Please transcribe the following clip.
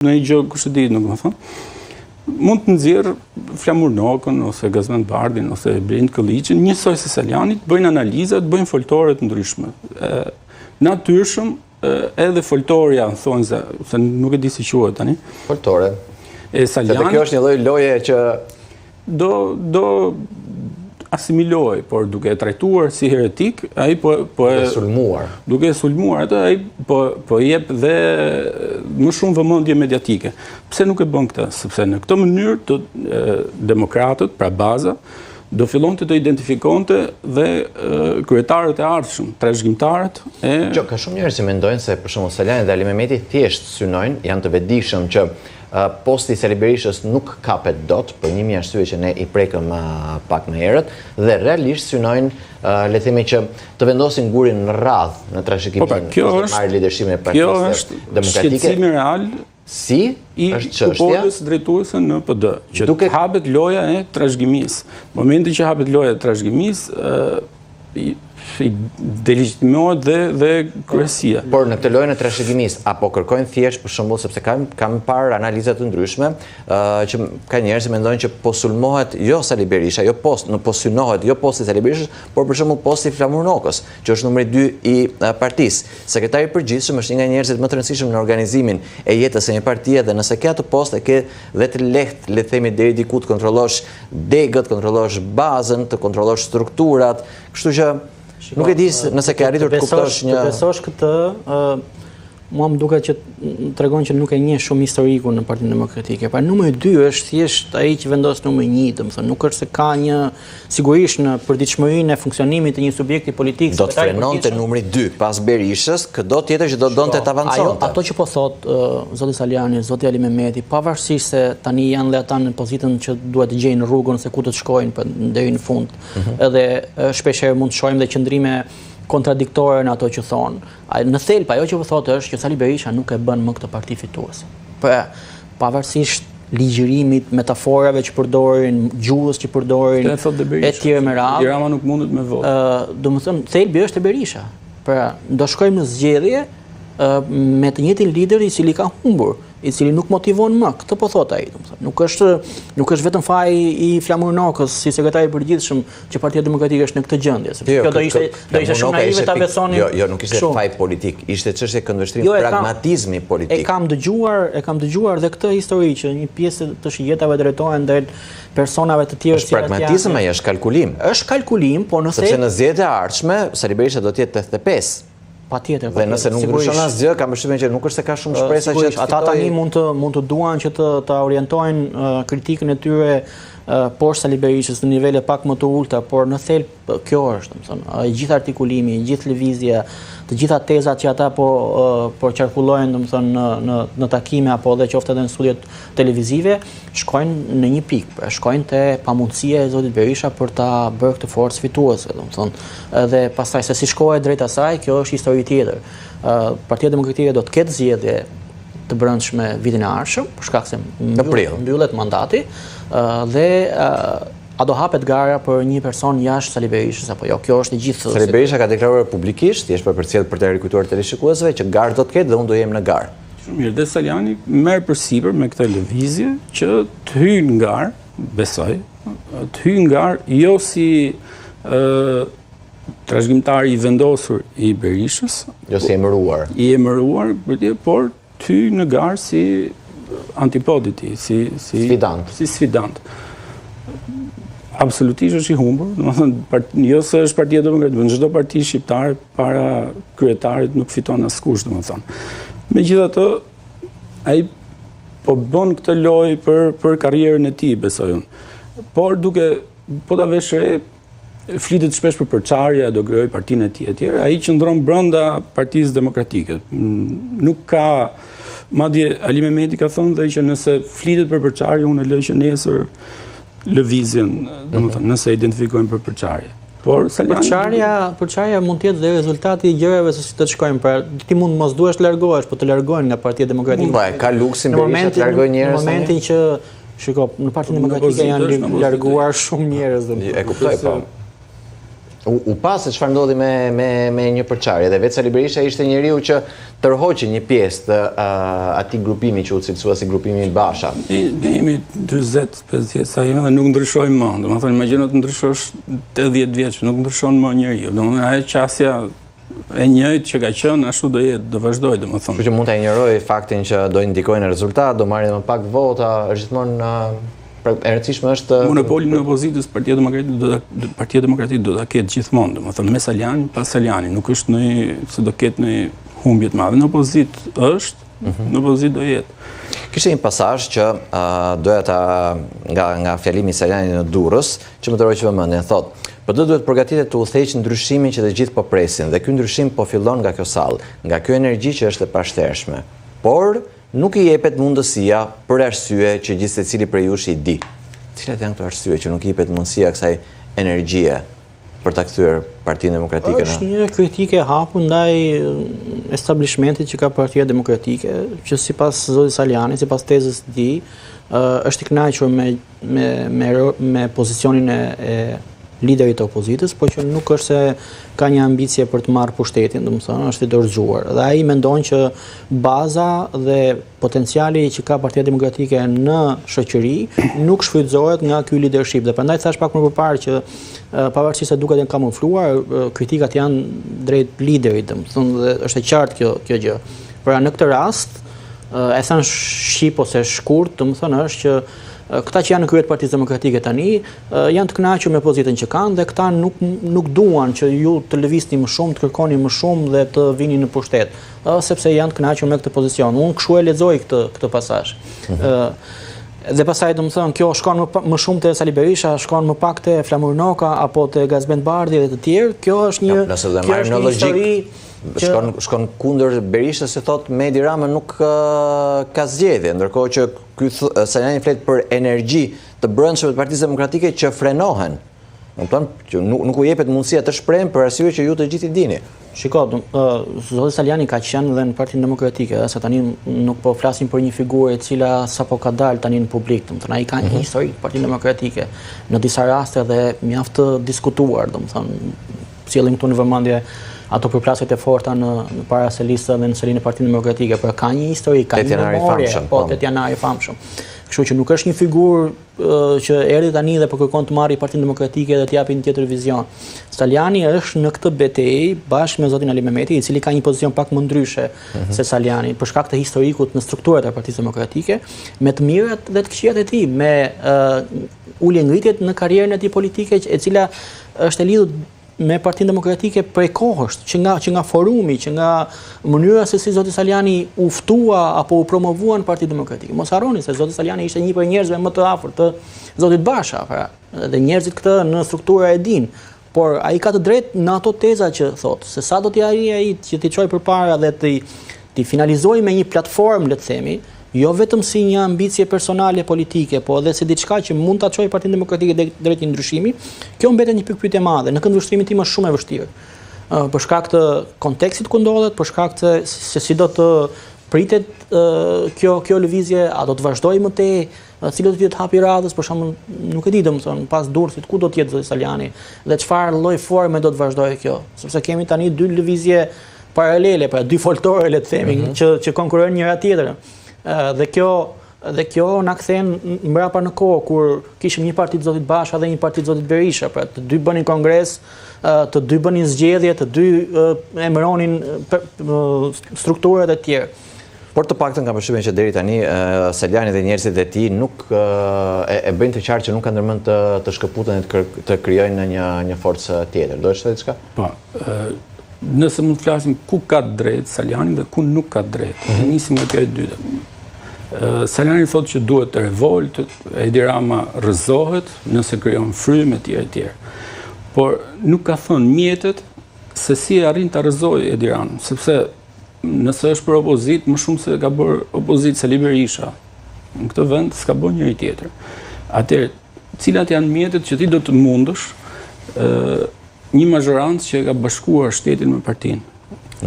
në një gjë kush e di, nuk më thonë, mund të nxjerr Flamur Nokën ose Gazmend Bardhin ose Brind Kolliçin, njësoj se Salianit, bëjnë analizat, bëjnë foltore të ndryshme. Natyrshëm edhe foltoria, thonë se nuk e di si quhet tani. Foltore. Se kjo është një lloj loje që do asimiloj, por duke e trajtuar si heretik, ai po e sulmuar. Duke e sulmuar atë, ai po jep dhe më shumë vëmendje mediatike. Pse nuk e bën këtë? Sepse në këtë mënyrë demokratët, pra baza, do fillonte të identifikonte dhe kryetarët e ardhshëm, trashëgimtarët ka shumë njerëz që mendojnë se për shembull Saliani dhe Ali Mehmeti thjesht synojnë, janë të vetëdijshëm që posti i Sali Berishës nuk kapet dot për një arsye që ne i prekëm pak më herët dhe realisht synojnë le të themi që të vendosin gurin në radh në trashëgimimin e marrë lidershimin e Partisë Demokratike. Kjo është shqetësimi real i kupolës drejtuese në PD, që hapet loja e trashëgimisë. Në momentin që hapet loja e trashëgimisë, delegitimohet dhe kryesia. Por në këtë lojën e trashëgimisë, apo kërkojnë thjesht për shembull, sepse kam parë analiza të ndryshme që ka njerëz që mendojnë që po sulmohet jo Sali Berisha, po synohet jo posti i Sali Berishës, por për shembull posti i Flamur Nokës, që është numri 2 i partisë. Sekretari i përgjithshëm është një nga njerëzit më të rëndësishëm në organizimin e jetës së një partie dhe nëse ke atë post e ke dhe të lehtë, le të themi deri diku të kontrollosh degët, kontrollosh bazën, të kontrollosh strukturat, kështu që nuk e di nëse ke arritur të kuptosh një... Të besosh këtë, mua më duket që tregon që nuk e njeh shumë historikun në Partinë Demokratike. Pra numri 2 është thjesht ai që vendos numri 1, domethënë nuk është se ka një sigurisht në përditshmërinë e funksionimit të një subjekti politik. Do të frenonte numri 2 pas Berishës, këdo tjetër që do donte të avanconte. Ato që po thot zoti Saliani, zoti Ali Mehmeti, pavarësisht se tani janë dhe ata në pozitën që duhet të gjejnë rrugën se ku të shkojnë deri në fund. Edhe shpeshherë mund të shohim dhe qëndrime kontradiktore në ato që thonë. Në thelb, ajo që po thotë është që Sali Berisha nuk e bën më këtë parti fituese. Pavarësisht ligjërimit, metaforave që përdorin, gjuhës që përdorin, e tjerë me radhë. Rama nuk mundet me votë. Domethënë, thelbi është e Berisha. Pra, do shkojmë në zgjedhje me të njëjtin lider i cili ka humbur, i cili nuk motivon më. Këtë po thot ai, domethënë. Nuk është vetëm faji i Flamur Nokës si sekretari i përgjithshëm që Partia Demokratike është në këtë gjendje, sepse kjo do ishte shumë naive ta besonin. Jo, nuk ishte faj politik, ishte çështje këndvështrimi, pragmatizmi politik. E kam dëgjuar dhe këtë histori që një pjesë të shijetave drejtohen drejt personave të tjerë. Është pragmatizëm ai, është kalkulim. Është kalkulim, po nëse sepse në zgjedhjet e ardhshme Sali Berisha do të jetë 85. Patjetër. Dhe nëse nuk ndryshon asgjë, kam përshtypjen që nuk është se ka shumë shpresa që ata tani mund të duan që të orientojnë kritikën e tyre poshtë Sali Berishës në nivele pak më të ulta, por në thelb kjo është, domethënë, gjithë artikulimi, gjithë lëvizja, të gjitha tezat që ata po qarkullojnë, domethënë, në takime apo edhe qoftë edhe në studiet televizive, shkojnë në një pikë, shkojnë te pamundësia e zotit Berisha për ta bërë këtë forcë fituese, domethënë, dhe pastaj se si shkohet drejt asaj, kjo është histori tjetër. Partia Demokratike do të ketë zgjedhje të brendshme vitin e ardhshëm, për shkak se mbyllet mandati, dhe a do hapet gara për një person jashtë Sali Berishës apo jo? Kjo është e gjithë. Sali Berisha ka deklaruar publikisht, thjesht për përcjell për të rikujtuar teleshikuesve që garë do të ketë dhe unë do jem në garë. Shumë mirë, dhe Saliani merr përsipër me këtë lëvizje që të hyjë në garë, besoj, të hyjë në garë jo si trashëgimtar i vendosur i Berishës, jo si emëruar. I emëruar, por të hyjë në garë si antipodi i tij, si sfidant. Absolutisht është i humbur, domethënë jo se është Partia Demokratike, në çdo parti shqiptare para kryetarit nuk fiton askush, domethënë. Megjithatë, ai po bën këtë lojë për karrierën e tij, besoj unë. Por po ta vesh re, flitet shpesh për përçarje, do krijoj partinë e tij etj. Ai qëndron brenda Partisë Demokratike. Nuk ka, madje Ali Mehmeti ka thënë dhe që nëse flitet për përçarje, unë e lë që nesër lëvizjen, domethënë, nëse identifikojmë për përçarje. Por përçarja mund të jetë dhe rezultati i gjërave se si të shkojmë. Pra, ti mund mos duhesh të largohesh, po të largohen nga Partia Demokratike. Ka luksin Berisha të largojë njerëz. Në momentin që shiko, në Partinë Demokratike janë larguar shumë njerëz. E kuptoj, po. U pas se çfarë ndodhi me një përçarje, dhe vetë Sali Berisha ishte njeriu që tërhoqi një pjesë të atij grupimi që u cilësua si grupimi i Basha. Ne jemi 40-50 sa jemi dhe nuk ndryshojmë më. Domethënë imagjino të ndryshosh 80 vjeç, nuk ndryshon më njeriu. Domethënë ajo qasja e njëjtë që ka qenë ashtu do jetë, do vazhdojë domethënë. Kështu që mund ta injoroj faktin që do indikojnë rezultat, do marrin më pak vota, është gjithmonë e rëndësishme është monopolin e opozitës. Partia Demokratike do ta ketë gjithmonë, domethënë me Saliani, pas Saliani, nuk është se do ketë një humbje të madhe. Në opozitë është, në opozitë do jetë. Kishte një pasazh që doja nga fjalimi i Saliani në Durrës, që më tërheqi vëmendjen, thotë: PD duhet përgatitet të udhëheqë ndryshimin që të gjithë po presin, dhe ky ndryshim po fillon nga kjo sallë, nga kjo energji që është e pashtershme. Por nuk i jepet mundësia për arsye që gjithë secili prej jush i di. Cilat janë këto arsye që nuk i jepet mundësia kësaj energjie për ta kthyer Partinë Demokratike në? Është një kritike e hapur ndaj establishmentit që ka Partia Demokratike, që sipas zotit Saliani, sipas tezës së tij, është i kënaqur me pozicionin e liderit të opozitës, por që nuk është se ka një ambicie për të marrë pushtetin, domethënë është i dorëzuar. Dhe ai mendon që baza dhe potenciali që ka Partia Demokratike në shoqëri nuk shfrytëzohet nga ky leadership. Dhe prandaj thash pak më përpara që pavarësisht se duket janë kamufluar, kritikat janë drejt liderit, domethënë, dhe është e qartë kjo gjë. Pra në këtë rast, e thanë shqip ose shkurt, domethënë është që këta që janë në krye të Partisë Demokratike tani janë të kënaqur me pozitën që kanë, dhe këta nuk duan që ju të lëvizni më shumë, të kërkoni më shumë dhe të vini në pushtet, sepse janë të kënaqur me këtë pozicion. Unë kështu e lexoj këtë pasazh. Dhe pastaj domethënë kjo shkon më shumë te Sali Berisha, shkon më pak te Flamur Noka apo te Gazbend Bardhi dhe të tjerë. Kjo është një histori shkon kundër Berishës, se thot me Edi Rama nuk ka zgjedhje, ndërkohë që ky Saliani flet për energji të brendshme të Partisë Demokratike që frenohen. Që nuk u jepet mundësia të shprehen për arsye që ju të gjithë i dini. Shiko, zoti Saliani ka qenë dhe në Partinë Demokratike, se tani nuk po flasim për një figurë e cila sapo ka dalë tani në publik, domethënë ai ka një histori të Partinë Demokratike, në disa raste dhe mjaft të diskutuar, domethënë sjellim këtu në vëmendje ato përplasjet e forta në para se lista dhe në selinë e Partinë Demokratike, por ka një histori, ka një memorie, po 8 janar i famshëm. Kështu që nuk është një figurë që erdhi tani dhe po kërkon të marrë Partinë Demokratike dhe të japë një tjetër vizion. Saliani është në këtë betejë bashkë me zotin Ali Mehmeti, i cili ka një pozicion pak më ndryshe se Saliani, për shkak të historikut në strukturat e Partisë Demokratike, me të mirat dhe të këqijat e tij, me ulje ngritjet në karrierën e tij politike, e cila është e lidhur me Partinë Demokratike prej kohës, që nga forumi, që nga mënyra se si zoti Saliani u ftua apo u promovua në Partinë Demokratike. Mos harroni se zoti Saliani ishte një prej njerëzve më të afërt të zotit Basha, pra, dhe njerëzit këtë në struktura e din. Por ai ka të drejtë në ato teza që thotë, se sa do t'i arrijë ai që t'i çojë përpara dhe t'i finalizojë me një platformë, le të themi, jo vetëm si një ambicie personale politike, po edhe si diçka që mund ta çojë Partinë Demokratike drejt një ndryshimi, kjo mbetet një pikpyetje e madhe. Në këndvështrimin tim është shumë e vështirë. Për shkak të kontekstit ku ndodhet, për shkak të se si do të pritet kjo lëvizje, a do të vazhdojë më tej, cilët do të jetë hapi radhës, për shembull, nuk e di domethënë pas Durrësit ku do të jetë zoti Saliani dhe çfarë lloj forme do të vazhdojë kjo, sepse kemi tani dy lëvizje paralele, pra dy foltore, le të themi, që konkurrojnë njëra tjetrën. Dhe kjo na kthen mbrapa në kohë kur kishim një parti të zotit Basha dhe një parti të zotit Berisha, pra të dy bënin kongres, të dy bënin zgjedhje, të dy emëronin strukturat e tjera. Por të paktën kam përshtypjen që deri tani Saliani dhe njerëzit e tij nuk e bëjnë të qartë që nuk kanë ndërmend të shkëputen e të krijojnë një forcë tjetër. Do të thotë diçka? Po. Nëse mund të flasim ku ka drejt Saliani dhe ku nuk ka drejt. Nisim nga kjo e dyta. Saliani thotë që duhet të revolt, Edi Rama rrëzohet nëse krijon frymë etj. Por nuk ka thënë mjetet se si arrin ta rrëzojë Edi Rama, sepse nëse është për opozit, më shumë se ka bërë opozit Sali Berisha. Në këtë vend s'ka bërë njëri tjetër. Atëherë, cilat janë mjetet që ti do të mundësh një mazhorancë që ka bashkuar shtetin me partinë?